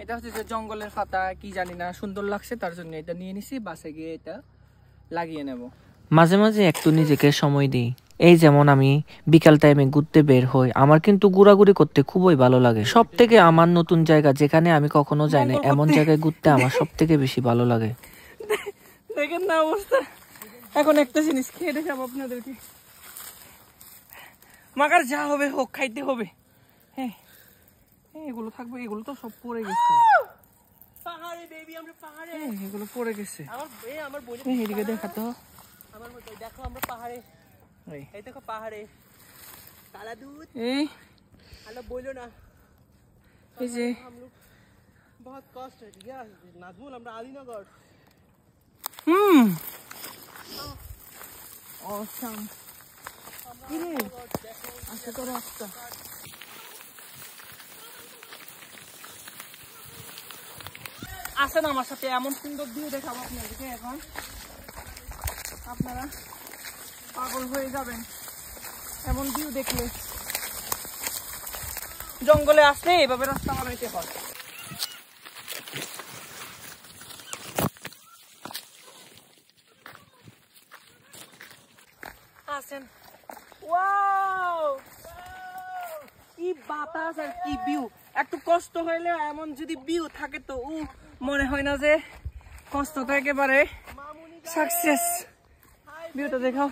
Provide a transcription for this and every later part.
এটা হচ্ছে যে জঙ্গলের পাতা, কি জানি না, সুন্দর লাগছে তার জন্য এটা নিয়ে নিছি, বাসে গিয়ে এটা লাগিয়ে নেব। মাঝে মাঝে একটু নিজেকে সময় দিই। এই যেমন আমি বিকাল টাইমে ঘুরতে বের হই, আমার কিন্তু ঘোরাঘুরি করতে খুবই ভালো লাগে। সব থেকে আমার নতুন জায়গা যেখানে আমি কখনো যাই না এমন জায়গায় ঘুরতে আমার সব থেকে বেশি ভালো লাগে। দেখেন না অবস্থা। এখন একটা জিনিস খেয়ে দেখাবো আপনাদেরকে, মাকার যা হবে হোক খাইতে হবে। হ্যাঁ এগুলো থাকবে, এগুলো তো সব পড়ে গেছে পাহাড়ে বেবি, আমরা পাহাড়ে, এগুলো পড়ে গেছে। আমার বই এদিকে দেখা তো, আমার মতো দেখো আমরা পাহাড়ে, এই দেখো পাহাড়ে কালা দুধ, এই হ্যালো বলো না, এই যে हम लोग बहुत कष्ट है ठीक है नाजमुल, আমরা আলীনগর। অসাম কি রে, আচ্ছা তো রাস্তা আসেন আমার সাথে, এমন সুন্দর ভিউ দেখাবো আপনাদেরকে। এখন আপনারা পাগল হয়ে যাবেন এমন ভিউ দেখলে। জঙ্গলে আসলে এভাবে রাস্তা বানাইতে হয়। আসেন, ওয়াও কি বাতাস আর কি ভিউ। একটু কষ্ট হইলে এমন যদি ভিউ থাকে তো মনে হয় না যে কষ্ট তো একেবারে সাকসেস। ভিউটা দেখাও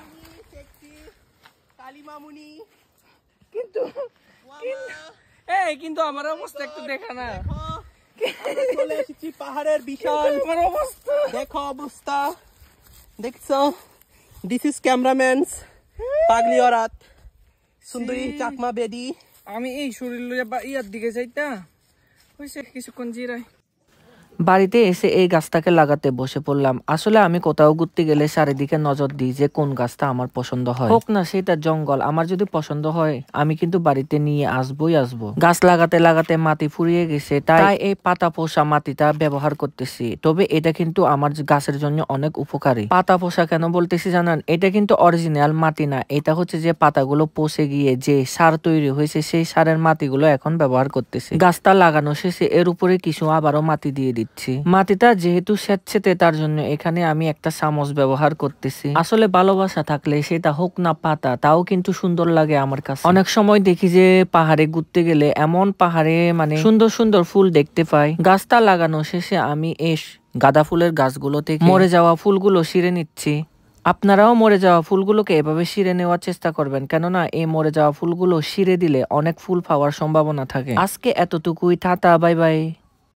কালী মামুনি, কিন্তু কিন্তু আমার অবস্থা একটু দেখা না, চলে এসেছি পাহাড়ের বিশাল আমার অবস্থা, দেখো অবস্থা দেখছো। দিস ইজ ক্যামেরাম্যানস পাগলি অরাত সুন্দরী চাকমা বেডি। আমি এই শরীর লইয়া ইয়ার দিকে যাইতা হইছে কিছুক্ষণ জিরাই। বাড়িতে এসে এই গাছটাকে লাগাতে বসে পড়লাম। আসলে আমি কোথাও ঘুরতে গেলে চারিদিকে নজর দিই যে কোন গাছটা আমার পছন্দ হয়, হোক না সেটা জঙ্গল, আমার যদি পছন্দ হয় আমি কিন্তু বাড়িতে নিয়ে আসবো। গাছ লাগাতে লাগাতে মাটি ফুরিয়ে গেছে, তাই এই পাতা পোষা মাটিটা ব্যবহার করতেছি। তবে এটা কিন্তু আমার গাছের জন্য অনেক উপকারী। পাতা পোষা কেন বলতেছি জানেন? এটা কিন্তু অরিজিনাল মাটি না, এটা হচ্ছে যে পাতাগুলো পচে গিয়ে যে সার তৈরি হয়েছে সেই সারের মাটিগুলো এখন ব্যবহার করতেছি। গাছটা লাগানো শেষে এর উপরে কিছু আবারও মাটি দিয়ে দিচ্ছি। মাটিটা যেহেতু স্যাঁতসেঁতে তার জন্য এখানে আমি একটা চামচ ব্যবহার করতেছি। আসলে ভালোবাসা থাকলে সেটা হোক না পাতা, তাও কিন্তু সুন্দর লাগে আমার কাছে। অনেক সময় দেখি যে পাহাড়ে ঘুরতে গেলে এমন পাহাড়ে মানে সুন্দর সুন্দর ফুল দেখতে পাই। গাছটা লাগানো শেষে আমি গাঁদা ফুলের গাছগুলো থেকে মরে যাওয়া ফুলগুলো ছিঁড়ে নিচ্ছি। আপনারাও মরে যাওয়া ফুলগুলোকে এভাবে ছিঁড়ে নেওয়ার চেষ্টা করবেন, কেননা এই মরে যাওয়া ফুলগুলো ছিঁড়ে দিলে অনেক ফুল পাওয়ার সম্ভাবনা থাকে। আজকে এতটুকুই, টাটা বাই বাই।